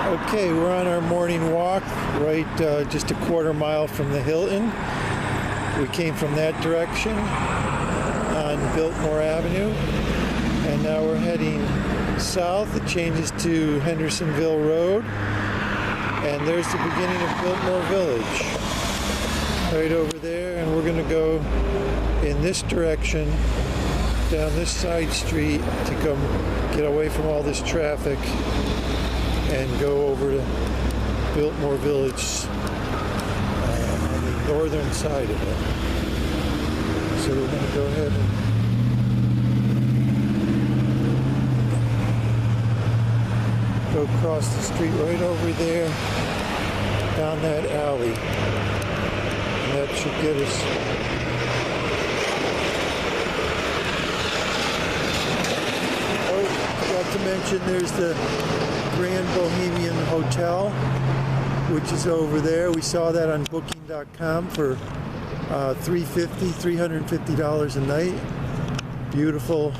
Okay, we're on our morning walk, right just a quarter mile from the Hilton. We came from that direction on Biltmore Avenue, and now we're heading south. It changes to Hendersonville Road, and there's the beginning of Biltmore Village, right over there, and we're going to go in this direction, down this side street to come get away from all this traffic and go over to Biltmore Village on the northern side of it. So we're going to go ahead and go across the street right over there, down that alley. And that should get us to mention there's the Grand Bohemian Hotel, which is over there. We saw that on booking.com for $350 a night. Beautiful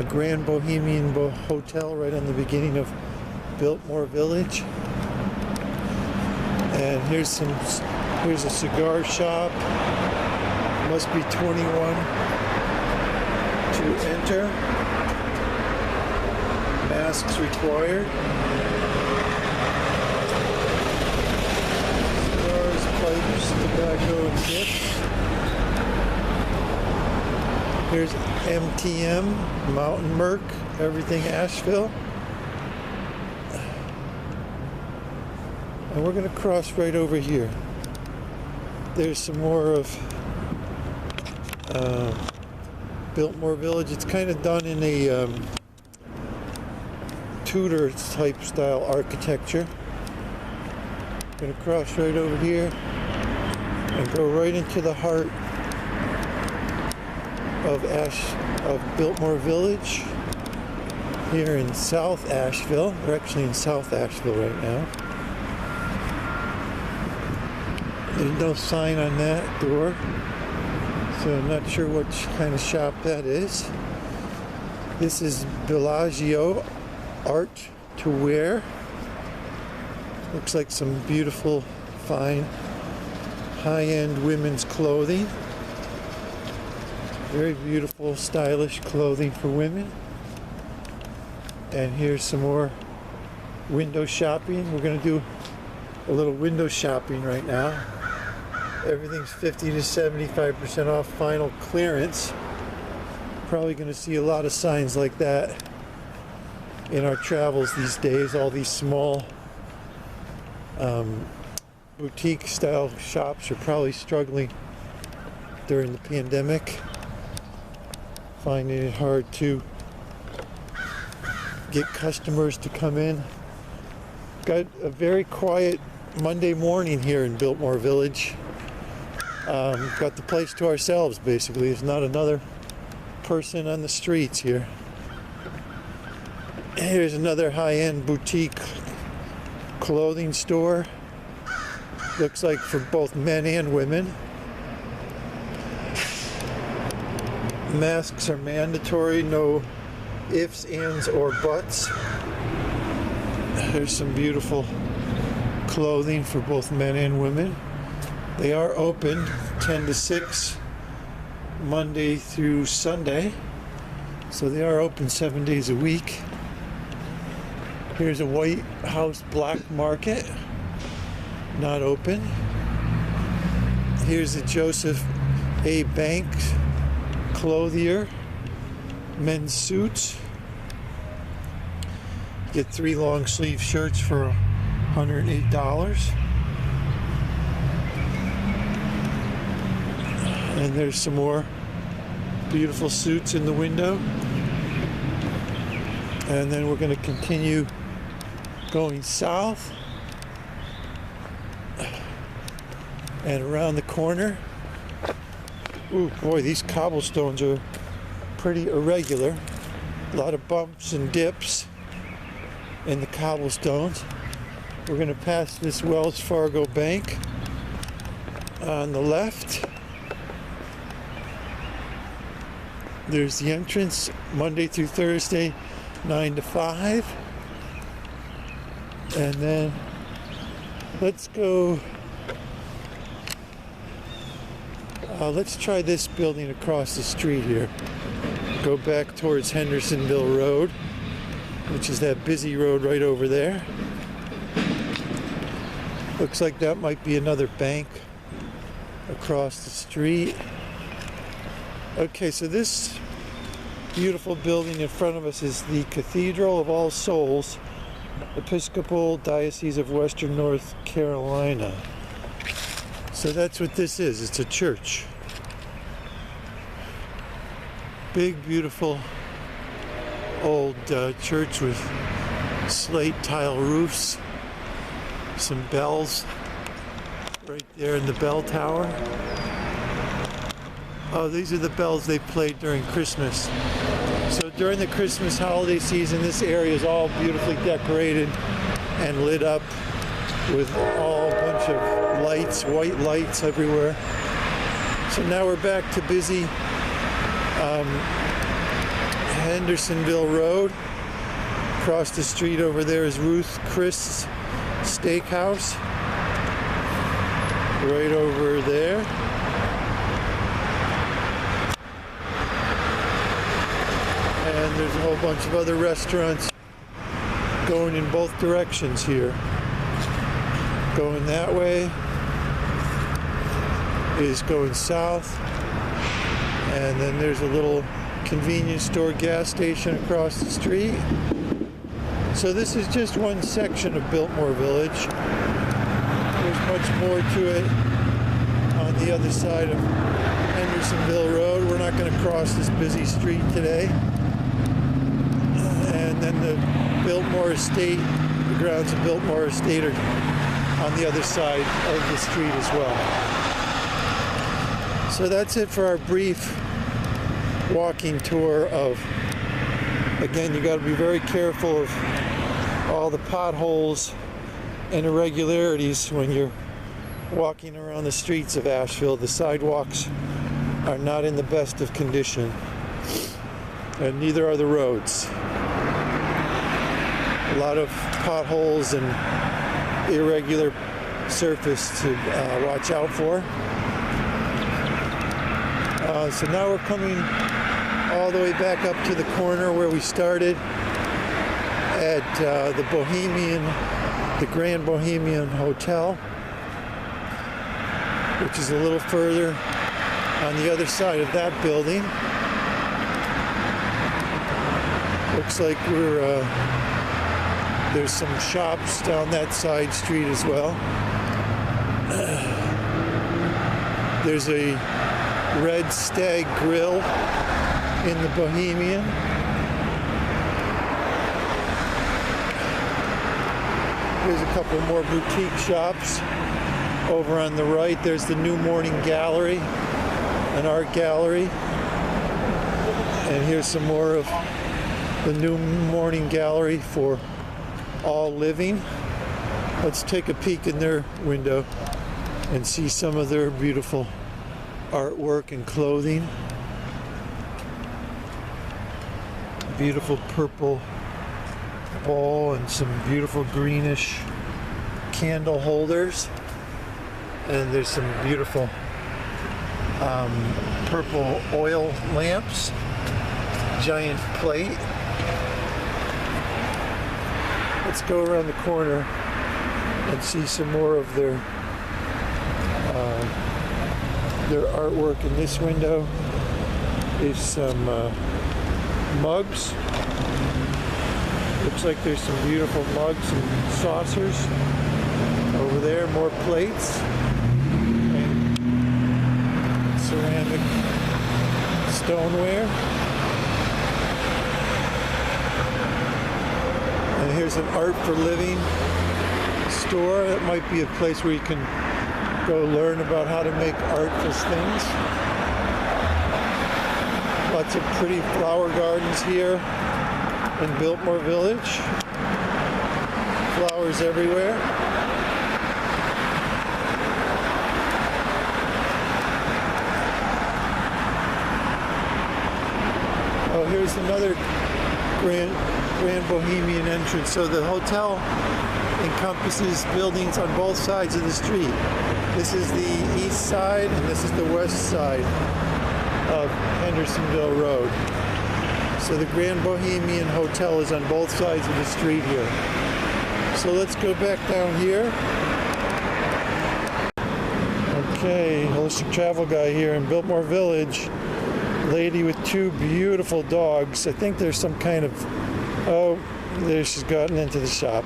Grand Bohemian Hotel right on the beginning of Biltmore Village. And here's a cigar shop. Must be 21 to enter. Masks required. Cigars, pipes, tobacco, and tips. Here's MTM, Mountain Merc, everything Asheville. And we're going to cross right over here. There's some more of Biltmore Village. It's kind of done in a Tudor type style architecture. Gonna cross right over here and go right into the heart of Biltmore Village here in South Asheville. We're actually in South Asheville right now. There's no sign on that door, so I'm not sure what kind of shop that is. This is Bellagio Art to Wear. Looks like some beautiful, fine, high-end women's clothing. Very beautiful, stylish clothing for women. And here's some more window shopping. We're going to do a little window shopping right now. Everything's 50 to 75% off final clearance. Probably going to see a lot of signs like that in our travels these days. All these small boutique style shops are probably struggling during the pandemic, finding it hard to get customers to come in. Got a very quiet Monday morning here in Biltmore Village. Got the place to ourselves basically. There's not another person on the streets here. Here's another high-end boutique clothing store. Looks like for both men and women. Masks are mandatory, no ifs, ands, or buts. There's some beautiful clothing for both men and women. They are open 10 to 6 Monday through Sunday, so they are open 7 days a week. Here's a White House Black Market, not open. Here's a Joseph A. Banks Clothier, men's suits. Get 3 long sleeve shirts for $108. And there's some more beautiful suits in the window. And then we're going to continue going south and around the corner. Ooh, boy, these cobblestones are pretty irregular. A lot of bumps and dips in the cobblestones. We're going to pass this Wells Fargo Bank on the left. There's the entrance, Monday through Thursday, 9 to 5. And then let's go, let's try this building across the street here. Go back towards Hendersonville Road, which is that busy road right over there. Looks like that might be another bank across the street. Okay, so this beautiful building in front of us is the Cathedral of All Souls, Episcopal Diocese of Western North Carolina. So that's what this is. It's a church. Big, beautiful old church with slate tile roofs. Some bells right there in the bell tower. Oh, these are the bells they played during Christmas. So during the Christmas holiday season, this area is all beautifully decorated and lit up with all a bunch of lights, white lights everywhere. So now we're back to busy Hendersonville Road. Across the street over there is Ruth Chris's Steakhouse. Right over there. And there's a whole bunch of other restaurants going in both directions here. Going that way is going south. And then there's a little convenience store gas station across the street. So this is just one section of Biltmore Village. There's much more to it on the other side of Hendersonville Road. We're not going to cross this busy street today. And then the Biltmore Estate, the grounds of Biltmore Estate are on the other side of the street as well. So that's it for our brief walking tour of, again, you got to be very careful of all the potholes and irregularities when you're walking around the streets of Asheville. The sidewalks are not in the best of condition, and neither are the roads. A lot of potholes and irregular surface to watch out for. So now we're coming all the way back up to the corner where we started at the Grand Bohemian Hotel, which is a little further on the other side of that building. Looks like there's some shops down that side street as well. There's a Red Stag Grill in the Bohemian. There's a couple more boutique shops. Over on the right, there's the New Morning Gallery, an art gallery. And here's some more of the New Morning Gallery for All Living. Let's take a peek in their window and see some of their beautiful artwork and clothing. Beautiful purple bowl and some beautiful greenish candle holders. And there's some beautiful purple oil lamps, giant plate. Let's go around the corner and see some more of their artwork. In this window is some mugs. Looks like there's some beautiful mugs and saucers. Over there, more plates and ceramic stoneware. And here's an Art for Living store. That might be a place where you can go learn about how to make artless things. Lots of pretty flower gardens here in Biltmore Village. Flowers everywhere. Oh, here's another Grand Bohemian entrance. So the hotel encompasses buildings on both sides of the street. This is the east side and this is the west side of Hendersonville Road. So the Grand Bohemian Hotel is on both sides of the street here. So let's go back down here. Okay, holistic travel guy here in Biltmore Village. Lady with two beautiful dogs. I think there's some kind of, oh, there she's gotten into the shop.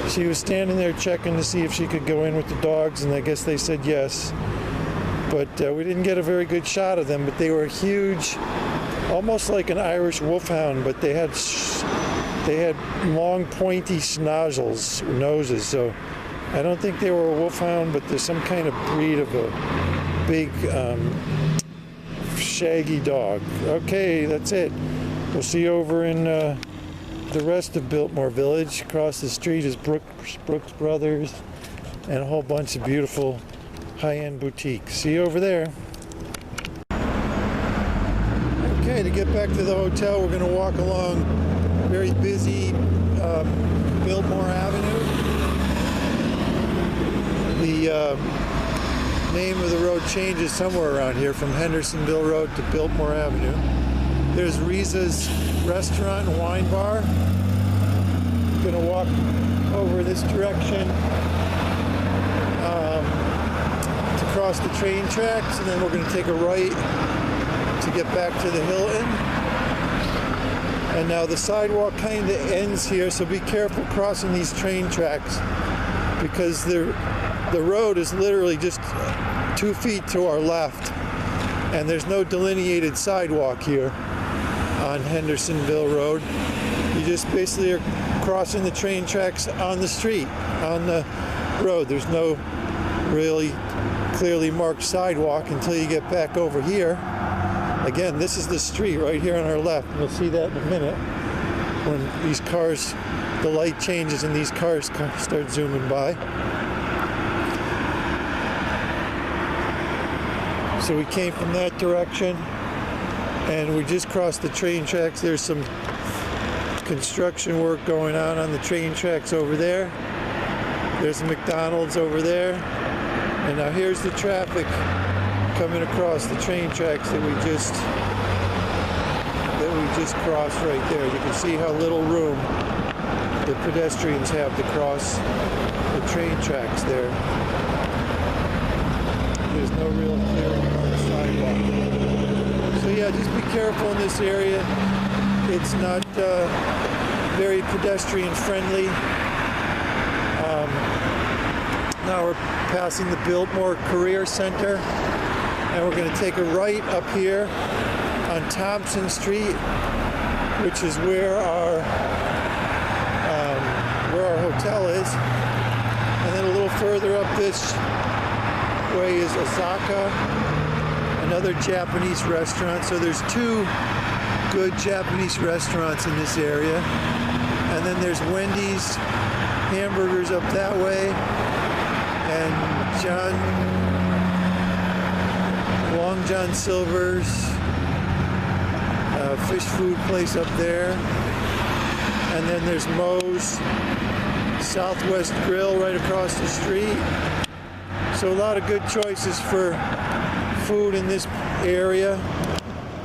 She was standing there checking to see if she could go in with the dogs, and I guess they said yes. But we didn't get a very good shot of them, but they were huge, almost like an Irish wolfhound, but they had long pointy schnozzles, noses, so I don't think they were a wolfhound, but there's some kind of breed of a big shaggy dog. Okay, that's it. We'll see you over in the rest of Biltmore Village. Across the street is Brooks Brothers and a whole bunch of beautiful high-end boutiques. See you over there. Okay, to get back to the hotel, we're going to walk along very busy Biltmore Avenue. The name of the road changes somewhere around here from Hendersonville Road to Biltmore Avenue. There's Riza's Restaurant and Wine Bar. I'm going to walk over this direction to cross the train tracks, and then we're going to take a right to get back to the Hilton. And now the sidewalk kind of ends here, so be careful crossing these train tracks because the road is literally just 2 feet to our left, and there's no delineated sidewalk here on Hendersonville Road. You just basically are crossing the train tracks on the street, on the road. There's no really clearly marked sidewalk until you get back over here. Again, this is the street right here on our left. You'll see that in a minute when these cars, the light changes and these cars start zooming by. So we came from that direction and we just crossed the train tracks. There's some construction work going on the train tracks over there. There's a McDonald's over there. And now here's the traffic coming across the train tracks that we just crossed right there. You can see how little room the pedestrians have to cross the train tracks there. There's no real clear sidewalk. So yeah, just be careful in this area. It's not very pedestrian friendly. Now we're passing the Biltmore Career Center, and we're going to take a right up here on Thompson Street, which is where our hotel is. And then a little further up this way is Osaka, another Japanese restaurant. So there's two good Japanese restaurants in this area. And then there's Wendy's hamburgers up that way, and Long John Silver's fish food place up there. And then there's Moe's Southwest Grill right across the street. So a lot of good choices for food in this area.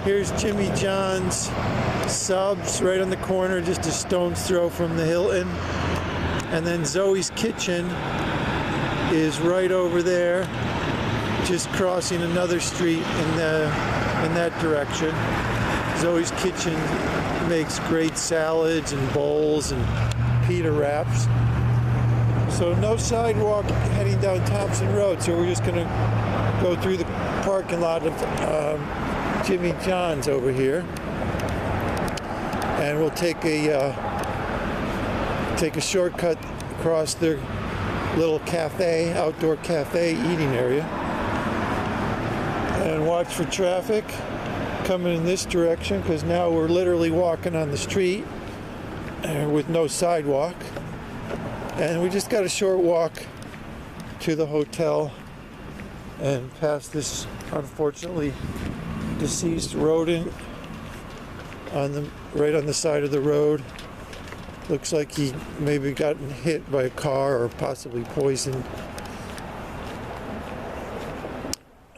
Here's Jimmy John's Subs right on the corner, just a stone's throw from the Hilton. And then Zoe's Kitchen is right over there, just crossing another street in that direction. Zoe's Kitchen makes great salads and bowls and pita wraps. So no sidewalk heading down Thompson Road, so we're just going to go through the parking lot of Jimmy John's over here, and we'll take a shortcut across their little cafe, outdoor cafe eating area, and watch for traffic coming in this direction, because now we're literally walking on the street with no sidewalk. And we just got a short walk to the hotel and past this unfortunately deceased rodent right on the side of the road. Looks like he maybe gotten hit by a car or possibly poisoned.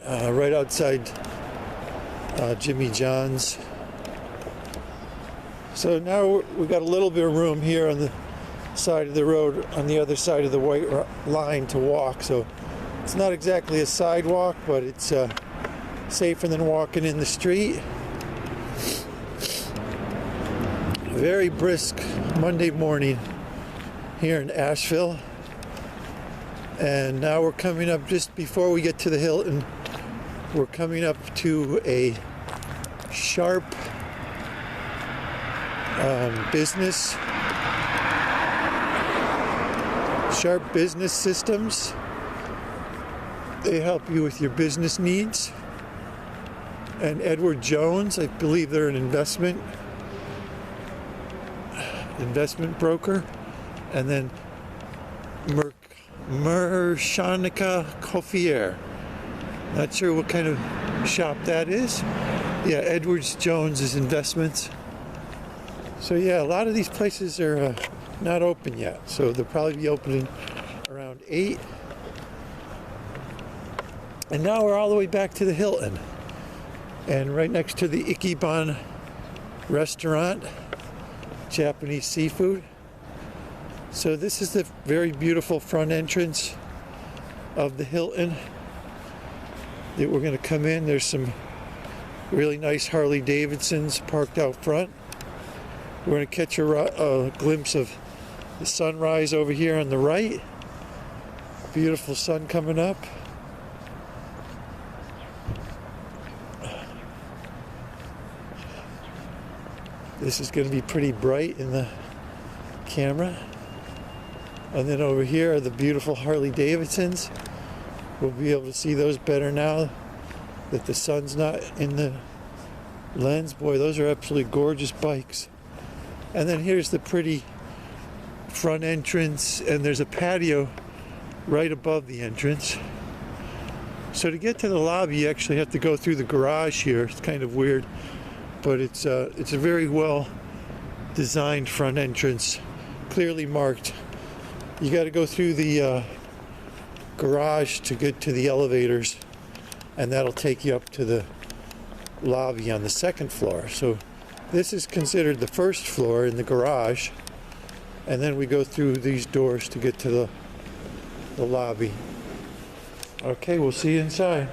Right outside Jimmy John's. So now we got a little bit of room here on the side of the road, on the other side of the white line to walk. So it's not exactly a sidewalk, but it's safer than walking in the street. Very brisk Monday morning here in Asheville. And now we're coming up, just before we get to the Hilton, we're coming up to a Sharp business. Sharp Business Systems. They help you with your business needs. And Edward Jones, I believe they're an investment broker. And then Mershanika Cofier. Not sure what kind of shop that is. Yeah, Edwards Jones' Investments. So yeah, a lot of these places are not open yet. So they'll probably be opening around 8. And now we're all the way back to the Hilton. And right next to the Ikiban restaurant, Japanese seafood. So this is the very beautiful front entrance of the Hilton that we're going to come in. There's some really nice Harley Davidsons parked out front. We're going to catch a glimpse of the sunrise over here on the right. Beautiful sun coming up. This is going to be pretty bright in the camera. And then over here are the beautiful Harley Davidsons. We'll be able to see those better now that the sun's not in the lens. Boy, those are absolutely gorgeous bikes. And then here's the pretty front entrance, and there's a patio right above the entrance. So to get to the lobby, you actually have to go through the garage here. It's kind of weird, but it's a very well designed front entrance, clearly marked. You got to go through the garage to get to the elevators, and that'll take you up to the lobby on the second floor. So this is considered the first floor in the garage, and then we go through these doors to get to the lobby. Okay, we'll see you inside.